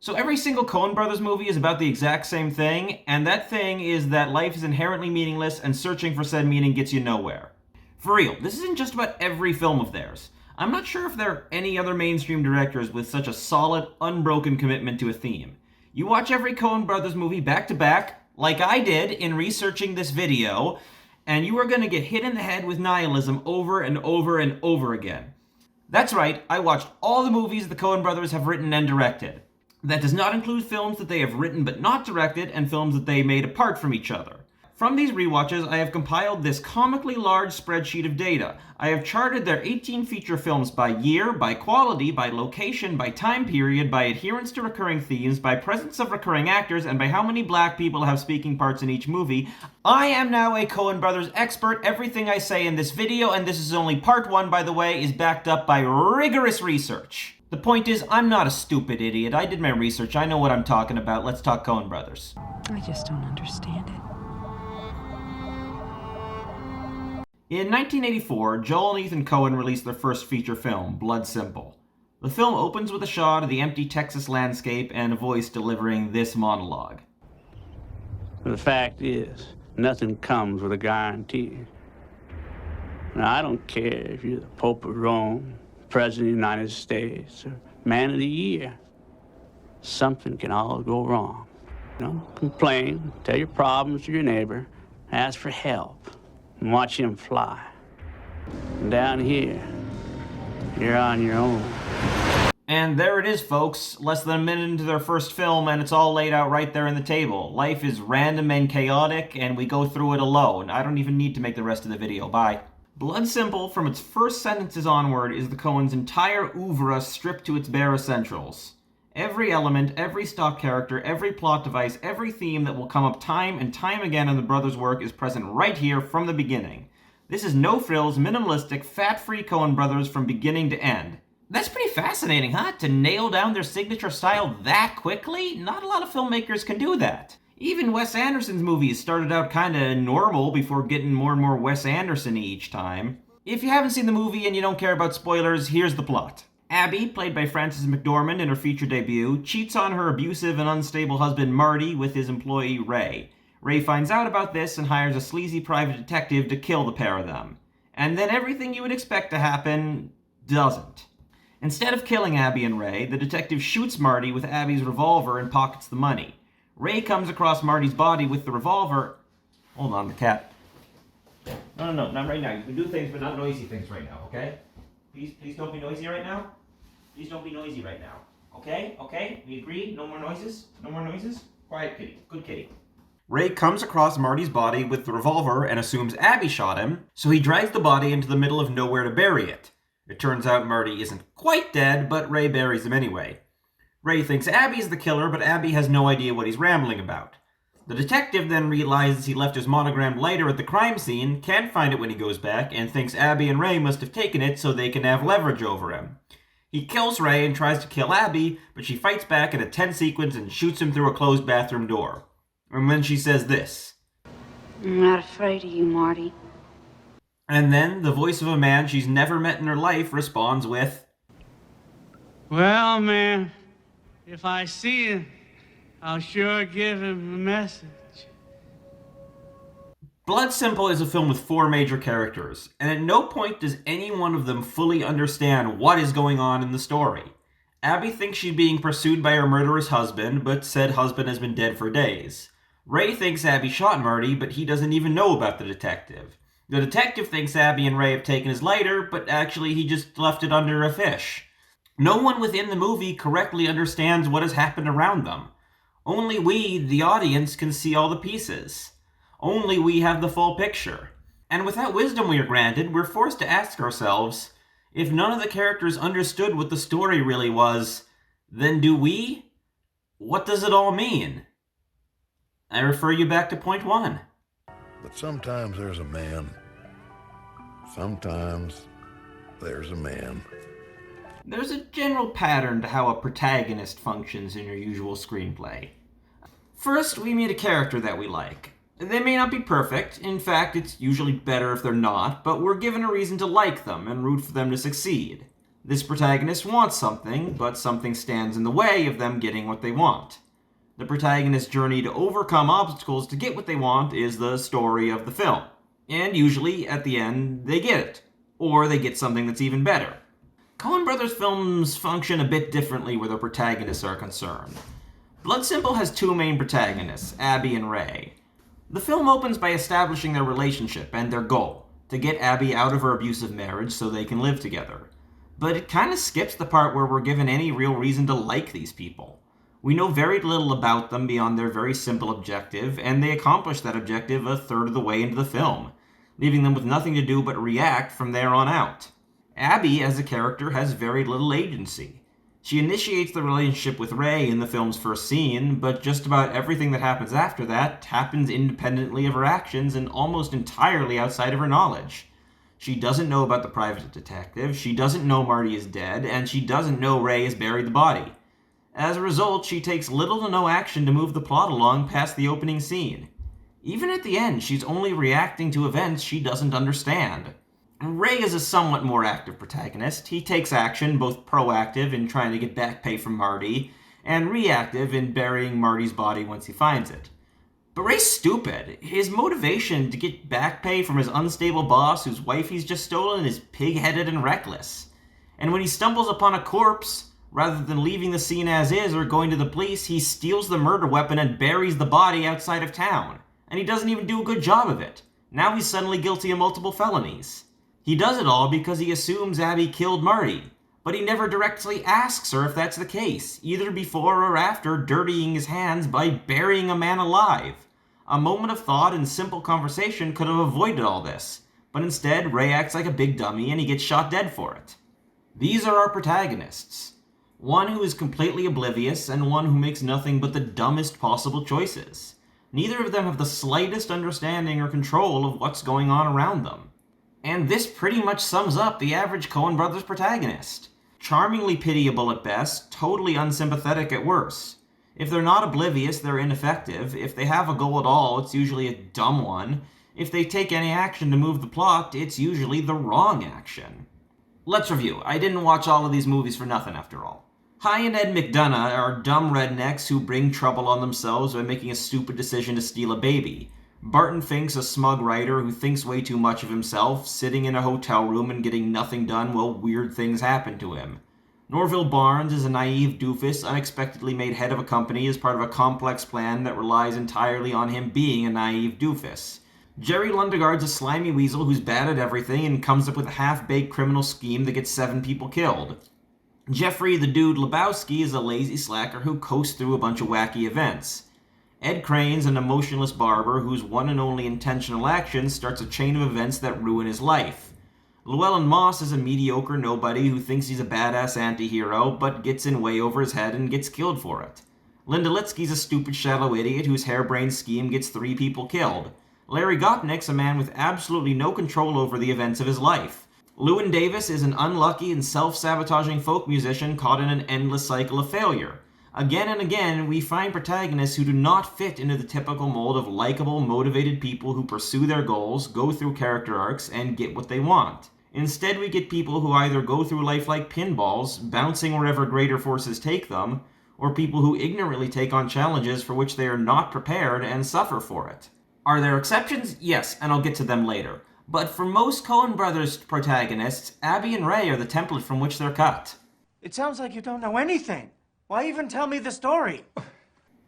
So every single Coen Brothers movie is about the exact same thing, and that thing is that life is inherently meaningless and searching for said meaning gets you nowhere. For real, this isn't just about every film of theirs. I'm not sure if there are any other mainstream directors with such a solid, unbroken commitment to a theme. You watch every Coen Brothers movie back to back, like I did in researching this video, and you are going to get hit in the head with nihilism over and over and over again. That's right, I watched all the movies the Coen Brothers have written and directed. That does not include films that they have written but not directed, and films that they made apart from each other. From these rewatches, I have compiled this comically large spreadsheet of data. I have charted their 18 feature films by year, by quality, by location, by time period, by adherence to recurring themes, by presence of recurring actors, and by how many black people have speaking parts in each movie. I am now a Coen Brothers expert. Everything I say in this video, and this is only part 1 by the way, is backed up by rigorous research. The point is, I'm not a stupid idiot. I did my research. I know what I'm talking about. Let's talk Coen Brothers. I just don't understand it. In 1984, Joel and Ethan Coen released their first feature film, Blood Simple. The film opens with a shot of the empty Texas landscape and a voice delivering this monologue. The fact is, nothing comes with a guarantee. Now, I don't care if you're the Pope of Rome, President of the United States, or Man of the Year. Something can all go wrong. You know, complain, tell your problems to your neighbor, ask for help, and watch him fly. And down here, you're on your own. And there it is, folks. Less than a minute into their first film, and it's all laid out right there in the table. Life is random and chaotic, and we go through it alone. I don't even need to make the rest of the video. Bye. Blood Simple, from its first sentences onward, is the Coens' entire oeuvre stripped to its bare essentials. Every element, every stock character, every plot device, every theme that will come up time and time again in the brothers' work is present right here from the beginning. This is no-frills, minimalistic, fat-free Coen Brothers from beginning to end. That's pretty fascinating, huh? To nail down their signature style that quickly? Not a lot of filmmakers can do that. Even Wes Anderson's movies started out kinda normal before getting more and more Wes Anderson-y each time. If you haven't seen the movie and you don't care about spoilers, here's the plot. Abby, played by Frances McDormand in her feature debut, cheats on her abusive and unstable husband Marty with his employee Ray. Ray finds out about this and hires a sleazy private detective to kill the pair of them. And then everything you would expect to happen doesn't. Instead of killing Abby and Ray, the detective shoots Marty with Abby's revolver and pockets the money. Ray comes across Marty's body with the revolver. Hold on, the cat. No, not right now. You can do things, but not noisy things right now, okay? Please don't be noisy right now. Please don't be noisy right now. Okay? We agree? No more noises? No more noises? Quiet kitty. Good kitty. Ray comes across Marty's body with the revolver and assumes Abby shot him, so he drags the body into the middle of nowhere to bury it. It turns out Marty isn't quite dead, but Ray buries him anyway. Ray thinks Abby's the killer, but Abby has no idea what he's rambling about. The detective then realizes he left his monogrammed lighter at the crime scene, can't find it when he goes back, and thinks Abby and Ray must have taken it so they can have leverage over him. He kills Ray and tries to kill Abby, but she fights back in a tense sequence and shoots him through a closed bathroom door. And then she says this. I'm not afraid of you, Marty. And then the voice of a man she's never met in her life responds with, Well, man, if I see him, I'll sure give him a message. Blood Simple is a film with 4 major characters, and at no point does any one of them fully understand what is going on in the story. Abby thinks she's being pursued by her murderous husband, but said husband has been dead for days. Ray thinks Abby shot Marty, but he doesn't even know about the detective. The detective thinks Abby and Ray have taken his lighter, but actually he just left it under a fish. No one within the movie correctly understands what has happened around them. Only we, the audience, can see all the pieces. Only we have the full picture. And with that wisdom we are granted, we're forced to ask ourselves, if none of the characters understood what the story really was, then do we? What does it all mean? I refer you back to point 1. But sometimes there's a man. Sometimes there's a man. There's a general pattern to how a protagonist functions in your usual screenplay. First, we meet a character that we like. They may not be perfect, in fact, it's usually better if they're not, but we're given a reason to like them and root for them to succeed. This protagonist wants something, but something stands in the way of them getting what they want. The protagonist's journey to overcome obstacles to get what they want is the story of the film. And usually, at the end, they get it. Or they get something that's even better. Coen Brothers films function a bit differently where their protagonists are concerned. Blood Simple has two main protagonists, Abby and Ray. The film opens by establishing their relationship and their goal, to get Abby out of her abusive marriage so they can live together. But it kind of skips the part where we're given any real reason to like these people. We know very little about them beyond their very simple objective, and they accomplish that objective a third of the way into the film, leaving them with nothing to do but react from there on out. Abby, as a character, has very little agency. She initiates the relationship with Ray in the film's first scene, but just about everything that happens after that happens independently of her actions and almost entirely outside of her knowledge. She doesn't know about the private detective, she doesn't know Marty is dead, and she doesn't know Ray has buried the body. As a result, she takes little to no action to move the plot along past the opening scene. Even at the end, she's only reacting to events she doesn't understand. Ray is a somewhat more active protagonist. He takes action, both proactive in trying to get back pay from Marty, and reactive in burying Marty's body once he finds it. But Ray's stupid. His motivation to get back pay from his unstable boss whose wife he's just stolen is pig-headed and reckless. And when he stumbles upon a corpse, rather than leaving the scene as is or going to the police, he steals the murder weapon and buries the body outside of town. And he doesn't even do a good job of it. Now he's suddenly guilty of multiple felonies. He does it all because he assumes Abby killed Marty, but he never directly asks her if that's the case, either before or after dirtying his hands by burying a man alive. A moment of thought and simple conversation could have avoided all this, but instead Ray acts like a big dummy and he gets shot dead for it. These are our protagonists. One who is completely oblivious and one who makes nothing but the dumbest possible choices. Neither of them have the slightest understanding or control of what's going on around them. And this pretty much sums up the average Coen Brothers protagonist. Charmingly pitiable at best, totally unsympathetic at worst. If they're not oblivious, they're ineffective. If they have a goal at all, it's usually a dumb one. If they take any action to move the plot, it's usually the wrong action. Let's review. I didn't watch all of these movies for nothing after all. Hi and Ed McDonough are dumb rednecks who bring trouble on themselves by making a stupid decision to steal a baby. Barton Fink's a smug writer who thinks way too much of himself, sitting in a hotel room and getting nothing done while weird things happen to him. Norville Barnes is a naive doofus unexpectedly made head of a company as part of a complex plan that relies entirely on him being a naive doofus. Jerry Lundegaard's a slimy weasel who's bad at everything and comes up with a half-baked criminal scheme that gets 7 people killed. Jeffrey the Dude Lebowski is a lazy slacker who coasts through a bunch of wacky events. Ed Crane's an emotionless barber whose one and only intentional action starts a chain of events that ruin his life. Llewellyn Moss is a mediocre nobody who thinks he's a badass anti-hero, but gets in way over his head and gets killed for it. Linda Litsky's a stupid shallow idiot whose harebrained scheme gets 3 people killed. Larry Gopnik's a man with absolutely no control over the events of his life. Llewyn Davis is an unlucky and self-sabotaging folk musician caught in an endless cycle of failure. Again and again, we find protagonists who do not fit into the typical mold of likable, motivated people who pursue their goals, go through character arcs, and get what they want. Instead, we get people who either go through life like pinballs, bouncing wherever greater forces take them, or people who ignorantly take on challenges for which they are not prepared and suffer for it. Are there exceptions? Yes, and I'll get to them later. But for most Coen Brothers protagonists, Abby and Ray are the template from which they're cut. It sounds like you don't know anything. Why even tell me the story?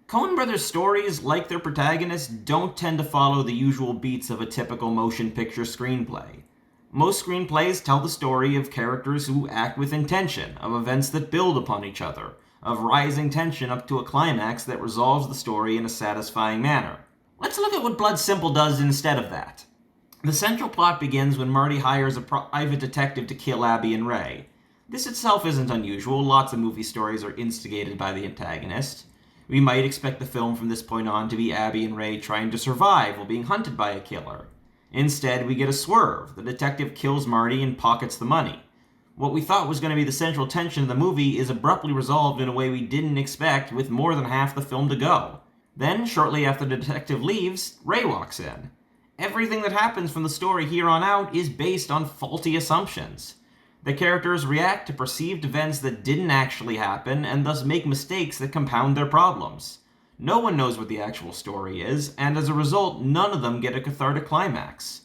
Coen Brothers stories, like their protagonists, don't tend to follow the usual beats of a typical motion picture screenplay. Most screenplays tell the story of characters who act with intention, of events that build upon each other, of rising tension up to a climax that resolves the story in a satisfying manner. Let's look at what Blood Simple does instead of that. The central plot begins when Marty hires a private detective to kill Abby and Ray. This itself isn't unusual. Lots of movie stories are instigated by the antagonist. We might expect the film from this point on to be Abby and Ray trying to survive while being hunted by a killer. Instead, we get a swerve. The detective kills Marty and pockets the money. What we thought was going to be the central tension of the movie is abruptly resolved in a way we didn't expect with more than half the film to go. Then, shortly after the detective leaves, Ray walks in. Everything that happens from the story here on out is based on faulty assumptions. The characters react to perceived events that didn't actually happen and thus make mistakes that compound their problems. No one knows what the actual story is, and as a result, none of them get a cathartic climax.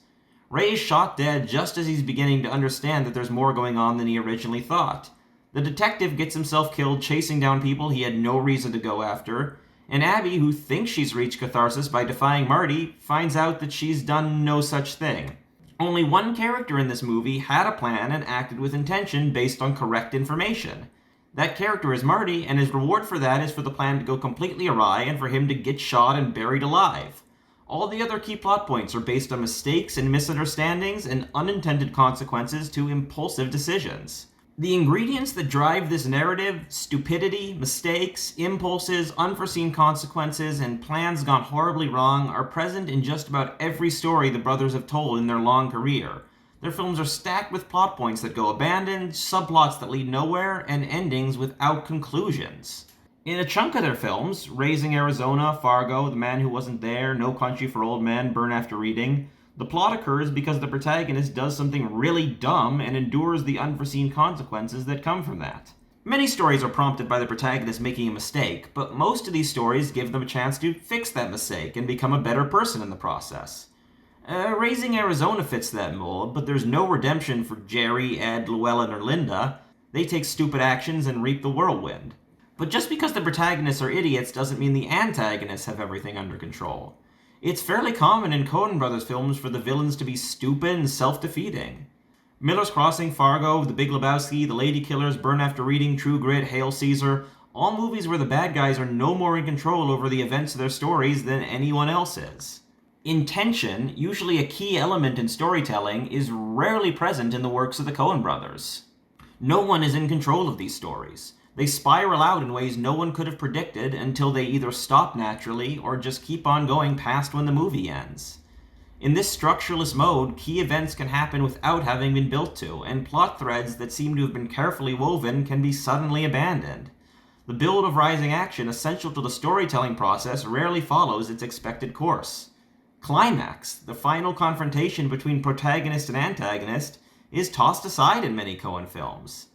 Ray is shot dead just as he's beginning to understand that there's more going on than he originally thought. The detective gets himself killed chasing down people he had no reason to go after, and Abby, who thinks she's reached catharsis by defying Marty, finds out that she's done no such thing. Only one character in this movie had a plan and acted with intention based on correct information. That character is Marty, and his reward for that is for the plan to go completely awry and for him to get shot and buried alive. All the other key plot points are based on mistakes and misunderstandings and unintended consequences to impulsive decisions. The ingredients that drive this narrative, stupidity, mistakes, impulses, unforeseen consequences, and plans gone horribly wrong, are present in just about every story the brothers have told in their long career. Their films are stacked with plot points that go abandoned, subplots that lead nowhere, and endings without conclusions. In a chunk of their films, Raising Arizona, Fargo, The Man Who Wasn't There, No Country for Old Men, Burn After Reading, the plot occurs because the protagonist does something really dumb and endures the unforeseen consequences that come from that. Many stories are prompted by the protagonist making a mistake, but most of these stories give them a chance to fix that mistake and become a better person in the process. Raising Arizona fits that mold, but there's no redemption for Jerry, Ed, Llewellyn, or Linda. They take stupid actions and reap the whirlwind. But just because the protagonists are idiots doesn't mean the antagonists have everything under control. It's fairly common in Coen brothers films for the villains to be stupid and self-defeating. Miller's Crossing, Fargo, The Big Lebowski, The Lady Killers, Burn After Reading, True Grit, Hail Caesar, all movies where the bad guys are no more in control over the events of their stories than anyone else is. Intention, usually a key element in storytelling, is rarely present in the works of the Coen brothers. No one is in control of these stories. They spiral out in ways no one could have predicted until they either stop naturally or just keep on going past when the movie ends. In this structureless mode, key events can happen without having been built to, and plot threads that seem to have been carefully woven can be suddenly abandoned. The build of rising action essential to the storytelling process rarely follows its expected course. Climax, the final confrontation between protagonist and antagonist, is tossed aside in many Coen films.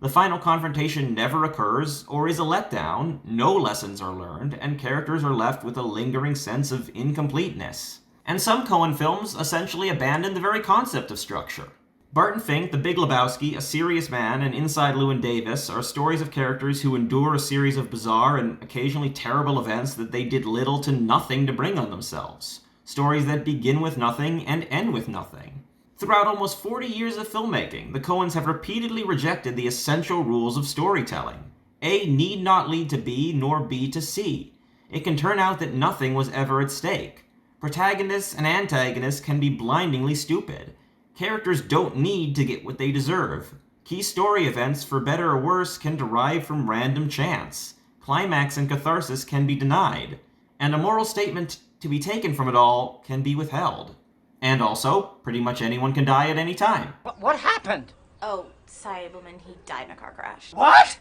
The final confrontation never occurs, or is a letdown, no lessons are learned, and characters are left with a lingering sense of incompleteness. And some Coen films essentially abandon the very concept of structure. Barton Fink, The Big Lebowski, A Serious Man, and Inside Llewyn Davis are stories of characters who endure a series of bizarre and occasionally terrible events that they did little to nothing to bring on themselves. Stories that begin with nothing and end with nothing. Throughout almost 40 years of filmmaking, the Coens have repeatedly rejected the essential rules of storytelling. A need not lead to B, nor B to C. It can turn out that nothing was ever at stake. Protagonists and antagonists can be blindingly stupid. Characters don't need to get what they deserve. Key story events, for better or worse, can derive from random chance. Climax and catharsis can be denied. And a moral statement to be taken from it all can be withheld. And also, pretty much anyone can die at any time. What happened? Oh, sorry, woman, he died in a car crash. What?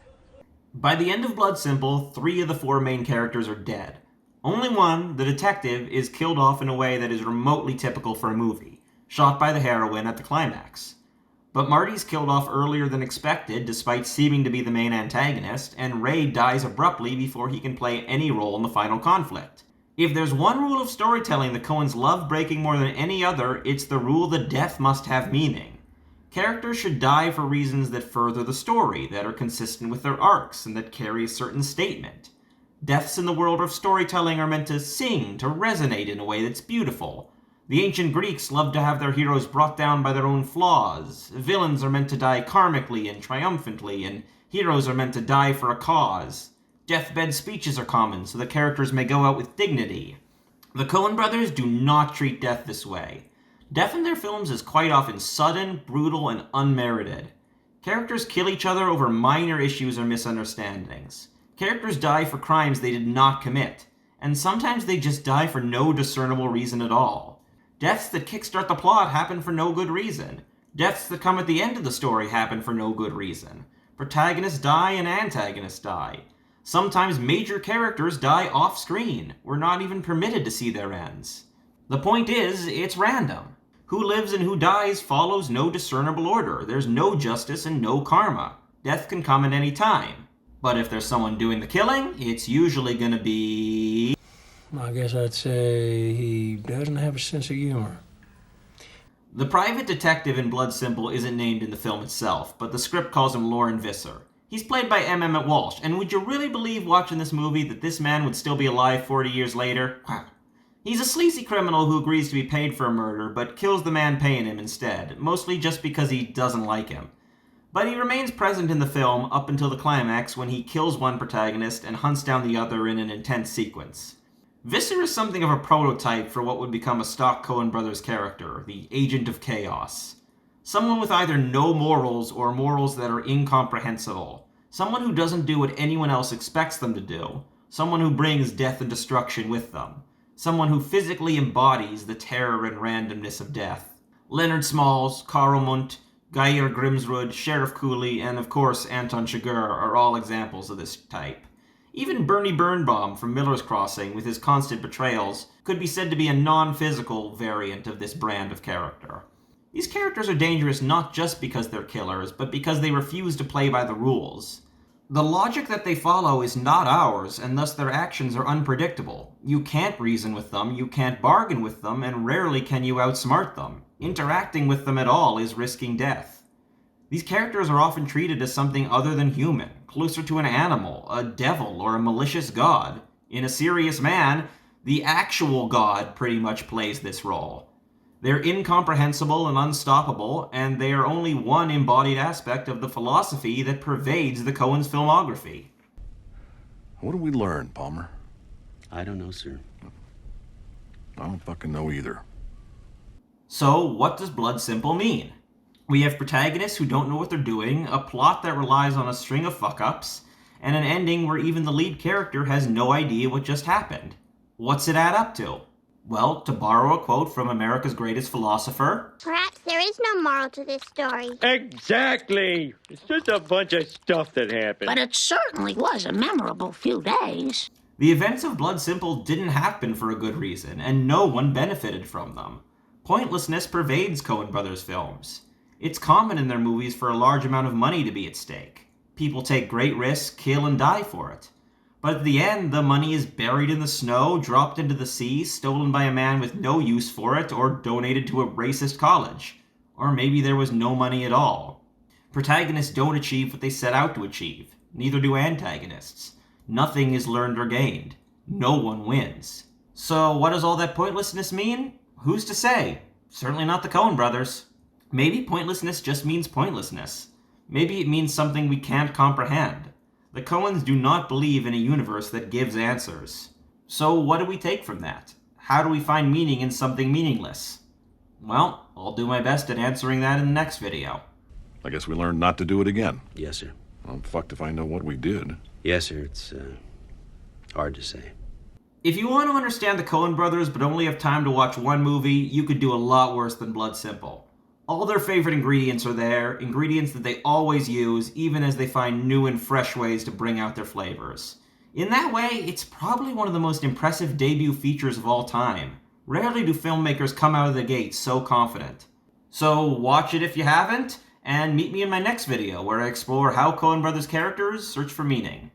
By the end of Blood Simple, 3 of the 4 main characters are dead. Only one, the detective, is killed off in a way that is remotely typical for a movie, shot by the heroine at the climax. But Marty's killed off earlier than expected, despite seeming to be the main antagonist, and Ray dies abruptly before he can play any role in the final conflict. If there's one rule of storytelling the Coens love breaking more than any other, it's the rule that death must have meaning. Characters should die for reasons that further the story, that are consistent with their arcs, and that carry a certain statement. Deaths in the world of storytelling are meant to sing, to resonate in a way that's beautiful. The ancient Greeks loved to have their heroes brought down by their own flaws. Villains are meant to die karmically and triumphantly, and heroes are meant to die for a cause. Deathbed speeches are common, so the characters may go out with dignity. The Coen brothers do not treat death this way. Death in their films is quite often sudden, brutal, and unmerited. Characters kill each other over minor issues or misunderstandings. Characters die for crimes they did not commit, and sometimes they just die for no discernible reason at all. Deaths that kickstart the plot happen for no good reason. Deaths that come at the end of the story happen for no good reason. Protagonists die and antagonists die. Sometimes major characters die off-screen. We're not even permitted to see their ends. The point is, it's random. Who lives and who dies follows no discernible order. There's no justice and no karma. Death can come at any time. But if there's someone doing the killing, it's usually gonna be... I guess I'd say he doesn't have a sense of humor. The private detective in Blood Simple isn't named in the film itself, but the script calls him Lauren Visser. He's played by M. Emmett Walsh, and would you really believe watching this movie that this man would still be alive 40 years later? Wow. He's a sleazy criminal who agrees to be paid for a murder, but kills the man paying him instead, mostly just because he doesn't like him. But he remains present in the film up until the climax when he kills one protagonist and hunts down the other in an intense sequence. Visser is something of a prototype for what would become a stock Coen brothers character, the Agent of Chaos. Someone with either no morals or morals that are incomprehensible. Someone who doesn't do what anyone else expects them to do. Someone who brings death and destruction with them. Someone who physically embodies the terror and randomness of death. Leonard Smalls, Karl Munt, Geir Grimsrud, Sheriff Cooley, and of course Anton Chigurh are all examples of this type. Even Bernie Birnbaum from Miller's Crossing, with his constant betrayals, could be said to be a non-physical variant of this brand of character. These characters are dangerous not just because they're killers, but because they refuse to play by the rules. The logic that they follow is not ours, and thus their actions are unpredictable. You can't reason with them, you can't bargain with them, and rarely can you outsmart them. Interacting with them at all is risking death. These characters are often treated as something other than human, closer to an animal, a devil, or a malicious god. In A Serious Man, the actual god pretty much plays this role. They're incomprehensible and unstoppable, and they are only one embodied aspect of the philosophy that pervades the Coen's filmography. What do we learn, Palmer? I don't know, sir. I don't fucking know either. So, what does Blood Simple mean? We have protagonists who don't know what they're doing, a plot that relies on a string of fuck-ups, and an ending where even the lead character has no idea what just happened. What's it add up to? Well, to borrow a quote from America's greatest philosopher, perhaps there is no moral to this story. Exactly! It's just a bunch of stuff that happened. But it certainly was a memorable few days. the events of Blood Simple didn't happen for a good reason, and no one benefited from them. Pointlessness pervades Coen brothers films. It's common in their movies for a large amount of money to be at stake. People take great risks, kill, and die for it. But at the end, the money is buried in the snow, dropped into the sea, stolen by a man with no use for it, or donated to a racist college. Or maybe there was no money at all. Protagonists don't achieve what they set out to achieve. Neither do antagonists. Nothing is learned or gained. No one wins. So what does all that pointlessness mean? Who's to say? Certainly not the Coen brothers. Maybe pointlessness just means pointlessness. Maybe it means something we can't comprehend. The Coens do not believe in a universe that gives answers. So what do we take from that? How do we find meaning in something meaningless? Well, I'll do my best at answering that in the next video. I guess we learned not to do it again. Yes, sir. I'm fucked if I know what we did. Yes, sir. It's hard to say. If you want to understand the Coen brothers but only have time to watch one movie, you could do a lot worse than Blood Simple. All their favorite ingredients are there, ingredients that they always use, even as they find new and fresh ways to bring out their flavors. In that way, it's probably one of the most impressive debut features of all time. Rarely do filmmakers come out of the gate so confident. So watch it if you haven't, and meet me in my next video where I explore how Coen brothers characters search for meaning.